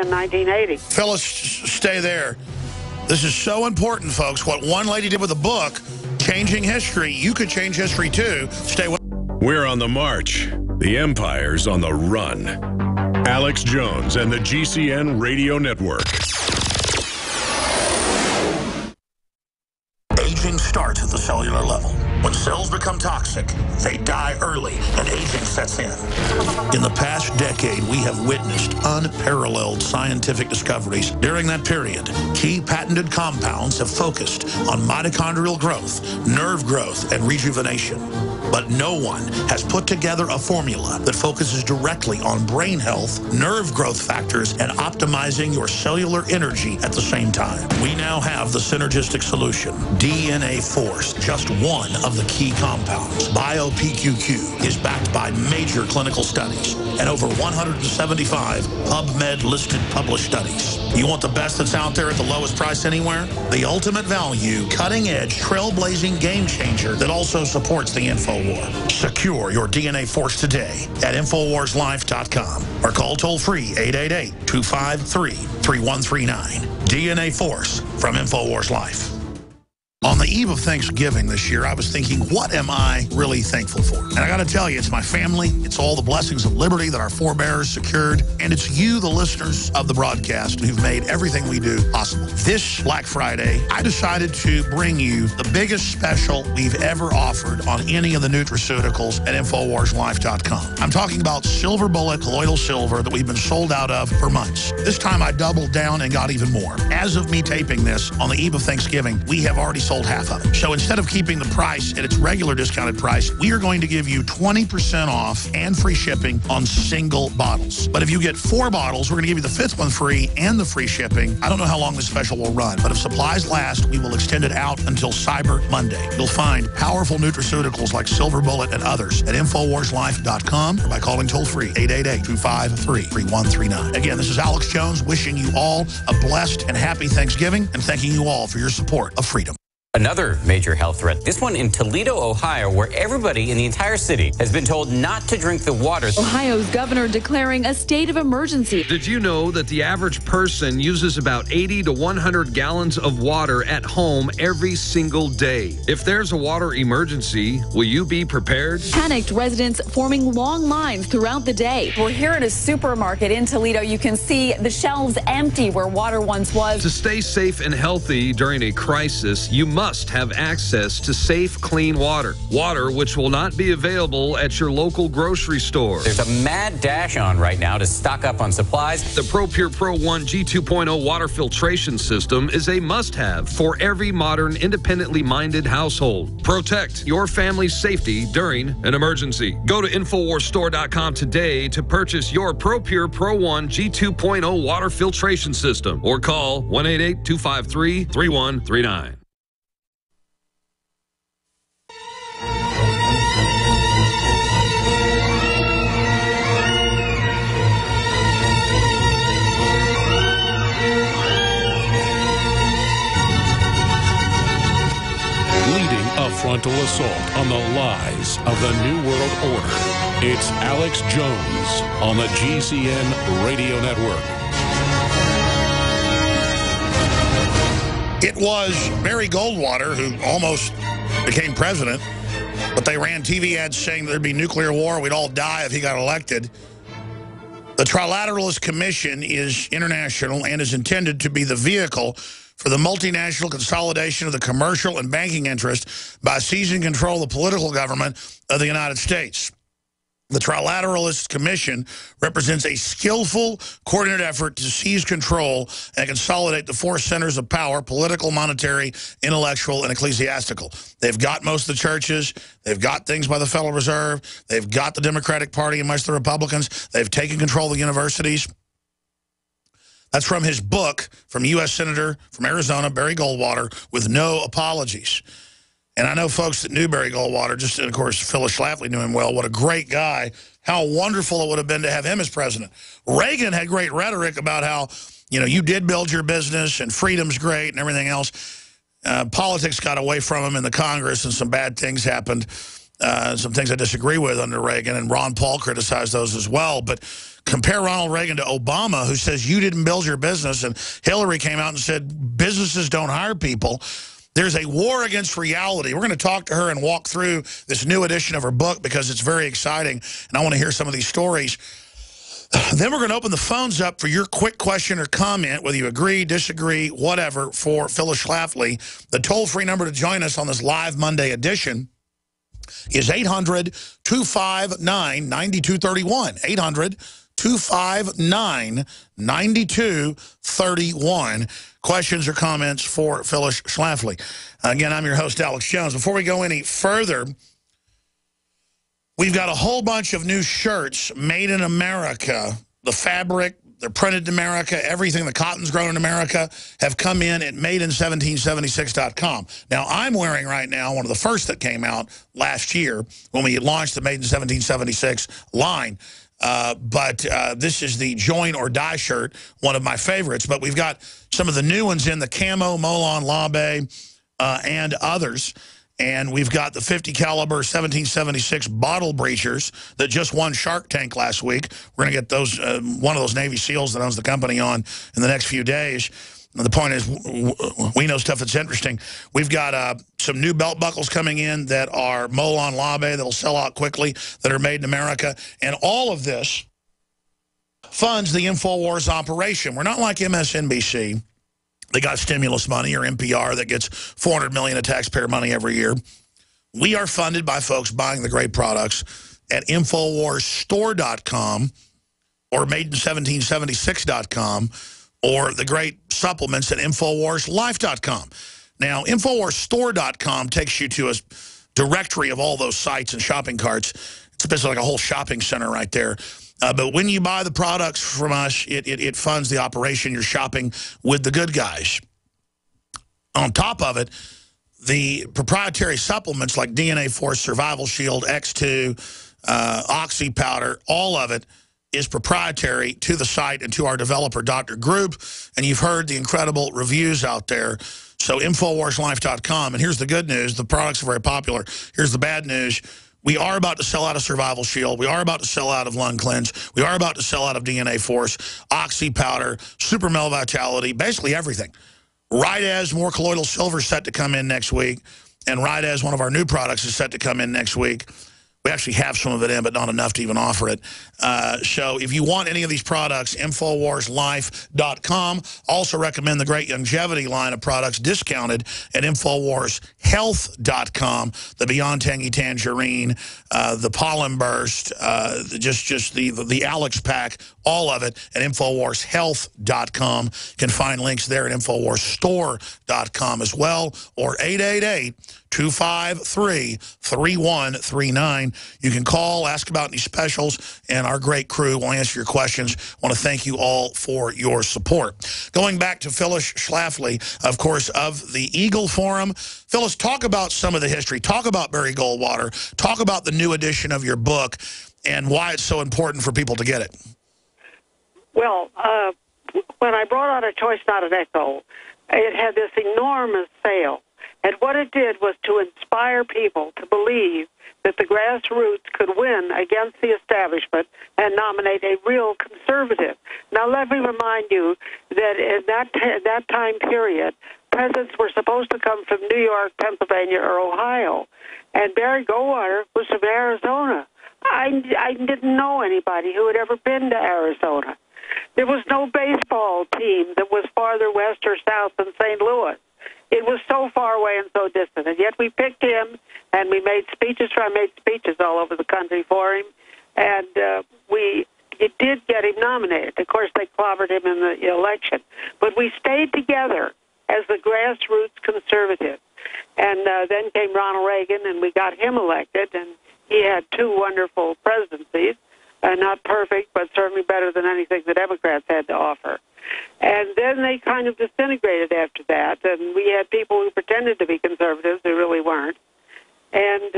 in 1980. Phyllis, stay there. This is so important, folks. What one lady did with a book, changing history, you could change history too. Stay with. We're on the march. The Empire's on the run. Alex Jones and the GCN Radio Network. Aging starts at the cellular level. When cells become toxic, they die early and aging sets in. In the past decade, we have witnessed unparalleled scientific discoveries. During that period, key patented compounds have focused on mitochondrial growth, nerve growth, and rejuvenation. But no one has put together a formula that focuses directly on brain health, nerve growth factors, and optimizing your cellular energy at the same time. We now have the synergistic solution, DNA Force, just one of the key compounds. BioPQQ is backed by major clinical studies and over 175 PubMed-listed published studies. You want the best that's out there at the lowest price anywhere? The ultimate value, cutting-edge, trailblazing game changer that also supports the InfoWar. Secure your DNA Force today at InfoWarsLife.com or call toll-free 888-253-3139. DNA Force from InfoWars Life. On the eve of Thanksgiving this year, I was thinking, what am I really thankful for? And I got to tell you, it's my family, it's all the blessings of liberty that our forebears secured, and it's you, the listeners of the broadcast, who've made everything we do possible. This Black Friday, I decided to bring you the biggest special we've ever offered on any of the nutraceuticals at InfoWarsLife.com. I'm talking about Silver Bullet colloidal silver that we've been sold out of for months. This time I doubled down and got even more. As of me taping this, on the eve of Thanksgiving, we have already sold half of it. So instead of keeping the price at its regular discounted price, we are going to give you 20% off and free shipping on single bottles. But if you get 4 bottles, we're going to give you the 5th one free and the free shipping. I don't know how long this special will run, but if supplies last, we will extend it out until Cyber Monday. You'll find powerful nutraceuticals like Silver Bullet and others at InfoWarsLife.com or by calling toll-free 888-253-3139. Again, this is Alex Jones wishing you all a blessed and happy Thanksgiving and thanking you all for your support of freedom. Another major health threat, this one in Toledo, Ohio, where everybody in the entire city has been told not to drink the water. Ohio's governor declaring a state of emergency. Did you know that the average person uses about 80 to 100 gallons of water at home every single day? If there's a water emergency, will you be prepared? Panicked residents forming long lines throughout the day. We're here at a supermarket in Toledo. You can see the shelves empty where water once was. To stay safe and healthy during a crisis, you must have access to safe, clean water. Water which will not be available at your local grocery store. There's a mad dash on right now to stock up on supplies. The ProPure Pro 1 G2.0 water filtration system is a must-have for every modern, independently minded household. Protect your family's safety during an emergency. Go to InfoWarsStore.com today to purchase your ProPure Pro 1 G2.0 water filtration system or call 1-888-253-3139. A frontal assault on the lies of the New World Order. It's Alex Jones on the GCN Radio Network. It was Barry Goldwater who almost became president, but they ran TV ads saying there'd be nuclear war, we'd all die if he got elected. The Trilateralist Commission is international and is intended to be the vehicle for the multinational consolidation of the commercial and banking interest by seizing control of the political government of the United States. The Trilateralist Commission represents a skillful, coordinated effort to seize control and consolidate the 4 centers of power: political, monetary, intellectual, and ecclesiastical. They've got most of the churches. They've got things by the Federal Reserve. They've got the Democratic Party and most of the Republicans. They've taken control of the universities. That's from his book, from U.S. Senator from Arizona, Barry Goldwater, with no apologies. And I know folks that knew Barry Goldwater, just, and of course, Phyllis Schlafly knew him well. What a great guy. How wonderful it would have been to have him as president. Reagan had great rhetoric about how, you know, you did build your business and freedom's great and everything else. Politics got away from him in the Congress and some bad things happened. Some things I disagree with under Reagan, and Ron Paul criticized those as well. But compare Ronald Reagan to Obama, who says you didn't build your business, and Hillary came out and said businesses don't hire people. There's a war against reality. We're going to talk to her and walk through this new edition of her book because it's very exciting, and I want to hear some of these stories. Then we're going to open the phones up for your quick question or comment, whether you agree, disagree, whatever, for Phyllis Schlafly. The toll-free number to join us on this live Monday edition is 800-259-9231. 800-259-9231. Questions or comments for Phyllis Schlafly. Again, I'm your host, Alex Jones. Before we go any further, we've got a whole bunch of new shirts made in America. The fabric, they're printed in America. Everything, the cotton's grown in America, have come in at madein1776.com. Now, I'm wearing right now one of the first that came out last year when we launched the Made in 1776 line. But this is the Join or Die shirt, one of my favorites. But we've got some of the new ones in the camo, Molon Labe, and others. And we've got the 50 caliber 1776 bottle breachers that just won Shark Tank last week. We're going to get those one of those Navy SEALs that owns the company on in the next few days. And the point is, we know stuff that's interesting. We've got some new belt buckles coming in that are Molon Labe that'll sell out quickly, that are made in America. And all of this funds the InfoWars operation. We're not like MSNBC. They got stimulus money, or NPR, that gets $400 million of taxpayer money every year. We are funded by folks buying the great products at InfoWarsStore.com or Madein1776.com, or the great supplements at InfoWarsLife.com. Now, InfoWarsStore.com takes you to a directory of all those sites and shopping carts. It's basically like a whole shopping center right there. But when you buy the products from us, it funds the operation. You're shopping with the good guys. On top of it, the proprietary supplements like DNA Force, Survival Shield, X2, Oxy Powder, all of it is proprietary to the site and to our developer, Dr. Group. And you've heard the incredible reviews out there. So InfoWarsLife.com. And here's the good news. The products are very popular. Here's the bad news. We are about to sell out of Survival Shield. We are about to sell out of Lung Cleanse. We are about to sell out of DNA Force, Oxy Powder, Super Male Vitality, basically everything. Right as more colloidal silver is set to come in next week, and right as one of our new products is set to come in next week. We actually have some of it in, but not enough to even offer it. So if you want any of these products, InfoWarsLife.com. Also recommend the great longevity line of products discounted at InfoWarsHealth.com. The Beyond Tangy Tangerine, the Pollen Burst, just the Alex Pack, all of it at InfoWarsHealth.com. You can find links there at InfoWarsStore.com as well, or 888-253-3139. You can call, ask about any specials, and our great crew will answer your questions. I want to thank you all for your support. Going back to Phyllis Schlafly, of course, of the Eagle Forum. Phyllis, talk about some of the history. Talk about Barry Goldwater. Talk about the new edition of your book and why it's so important for people to get it. Well, when I brought out A Choice Not an Echo, it had this enormous sale. And what it did was to inspire people to believe that the grassroots could win against the establishment and nominate a real conservative. Now, let me remind you that in that time period, presidents were supposed to come from New York, Pennsylvania, or Ohio. And Barry Goldwater was from Arizona. I didn't know anybody who had ever been to Arizona. There was no baseball team that was farther west or south than St. Louis. It was so far away and so distant, and yet we picked him, and we made speeches. I made speeches all over the country for him, and it did get him nominated. Of course, they clobbered him in the election, but we stayed together as the grassroots conservative. And then came Ronald Reagan, and we got him elected, and he had two wonderful presidencies. Not perfect, but certainly better than anything the Democrats had to offer. And then they kind of disintegrated after that, and we had people who pretended to be conservatives who really weren't. And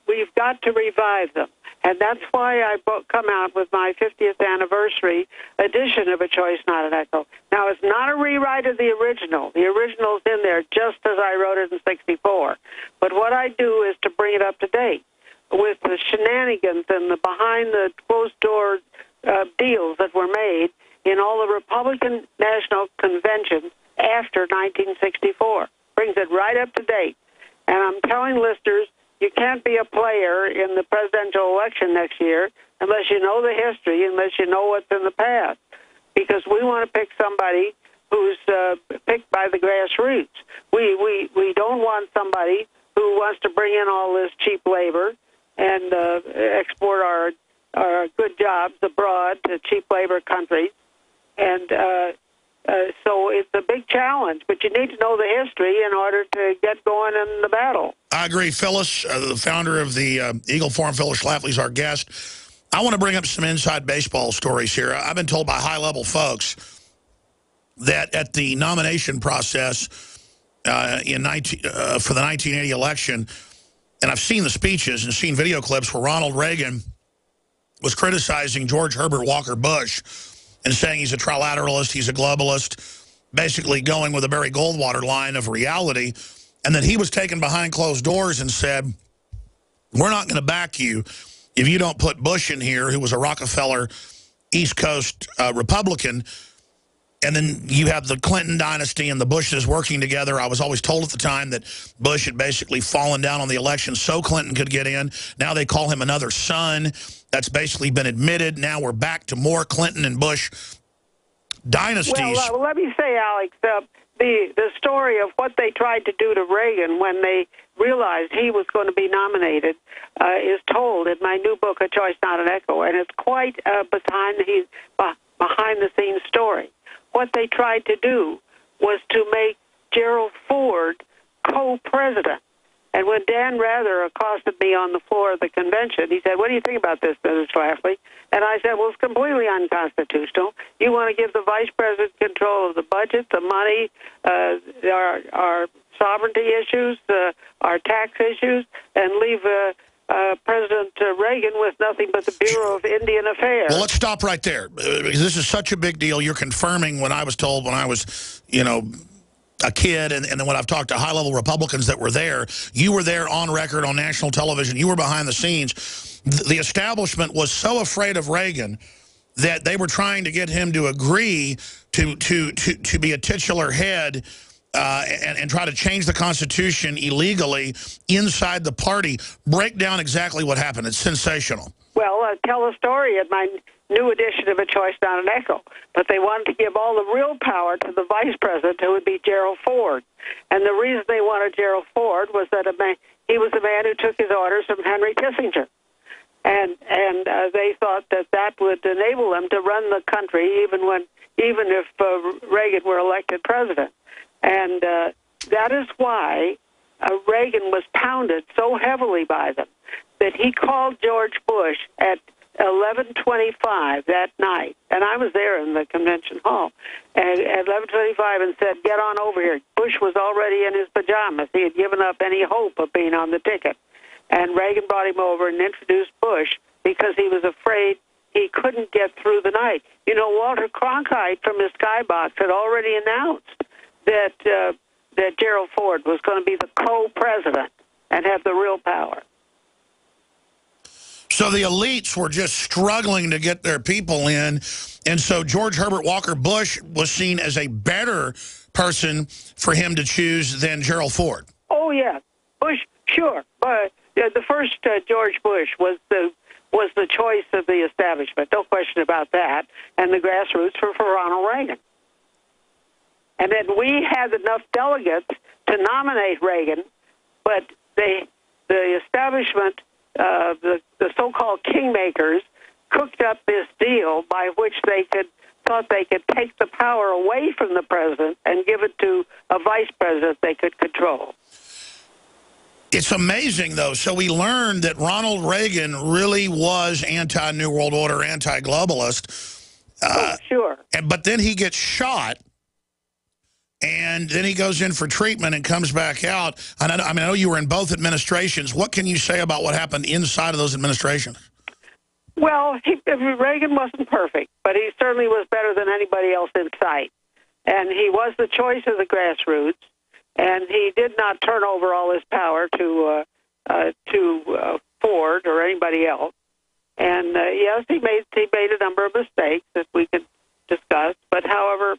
we've got to revive them. And that's why I come out with my 50th anniversary edition of A Choice Not an Echo. Now, it's not a rewrite of the original. The original's in there just as I wrote it in '64. But what I do is to bring it up to date with the shenanigans and the behind-the-closed-door deals that were made in all the Republican National Conventions after 1964. Brings it right up to date. And I'm telling listeners, you can't be a player in the presidential election next year unless you know the history, unless you know what's in the past. Because we want to pick somebody who's picked by the grassroots. We don't want somebody who wants to bring in all this cheap labor and export our good jobs abroad to cheap labor countries. And so it's a big challenge, but you need to know the history in order to get going in the battle. I agree. Phyllis, the founder of the Eagle Forum, Phyllis Schlafly's our guest. I want to bring up some inside baseball stories here. I've been told by high-level folks that at the nomination process for the 1980 election, and I've seen the speeches and seen video clips where Ronald Reagan was criticizing George Herbert Walker Bush and saying he's a trilateralist, he's a globalist, basically going with a Barry Goldwater line of reality, and that he was taken behind closed doors and said, we're not going to back you if you don't put Bush in here, who was a Rockefeller East Coast Republican. And then you have the Clinton dynasty and the Bushes working together. I was always told at the time that Bush had basically fallen down on the election so Clinton could get in. Now they call him another son. That's basically been admitted. Now we're back to more Clinton and Bush dynasties. Well, let me say, Alex, the story of what they tried to do to Reagan when they realized he was going to be nominated is told in my new book, A Choice Not an Echo, and it's quite a behind-the-scenes story. What they tried to do was to make Gerald Ford co-president. And when Dan Rather accosted me on the floor of the convention, he said, what do you think about this, Mrs. Schlafly? And I said, well, it's completely unconstitutional. You want to give the vice president control of the budget, the money, our sovereignty issues, our tax issues, and leave President Reagan with nothing but the Bureau of Indian Affairs. Well, let's stop right there. This is such a big deal. You're confirming what I was told when I was, a kid, and then when I've talked to high-level Republicans that were there. You were there on record on national television. You were behind the scenes. The establishment was so afraid of Reagan that they were trying to get him to agree to be a titular head and try to change the Constitution illegally inside the party. Break down exactly what happened. It's sensational. Well, tell a story in my new edition of A Choice Not an Echo. But they wanted to give all the real power to the vice president, who would be Gerald Ford. And the reason they wanted Gerald Ford was that he was the man who took his orders from Henry Kissinger. And they thought that would enable them to run the country even if Reagan were elected president. And that is why Reagan was pounded so heavily by them that he called George Bush at 11:25 that night, and I was there in the convention hall, at 11:25 and said, get on over here. Bush was already in his pajamas. He had given up any hope of being on the ticket. And Reagan brought him over and introduced Bush because he was afraid he couldn't get through the night. Walter Cronkite from his skybox had already announced that Gerald Ford was going to be the co-president and have the real power. So the elites were just struggling to get their people in, and so George Herbert Walker Bush was seen as a better person for him to choose than Gerald Ford. Oh, yeah. Bush, sure. But the first George Bush was the choice of the establishment, no question about that, and the grassroots were for Ronald Reagan. And then we had enough delegates to nominate Reagan, but the establishment, the so-called kingmakers, cooked up this deal by which they thought they could take the power away from the president and give it to a vice president they could control. It's amazing, though. So we learned that Ronald Reagan really was anti-New World Order, anti-globalist. Sure. But then he gets shot. And then he goes in for treatment and comes back out. I know you were in both administrations. What can you say about what happened inside of those administrations? Well, Reagan wasn't perfect, but he certainly was better than anybody else in sight. And he was the choice of the grassroots, and he did not turn over all his power to Ford or anybody else. And yes, he made a number of mistakes that we could discuss. But however,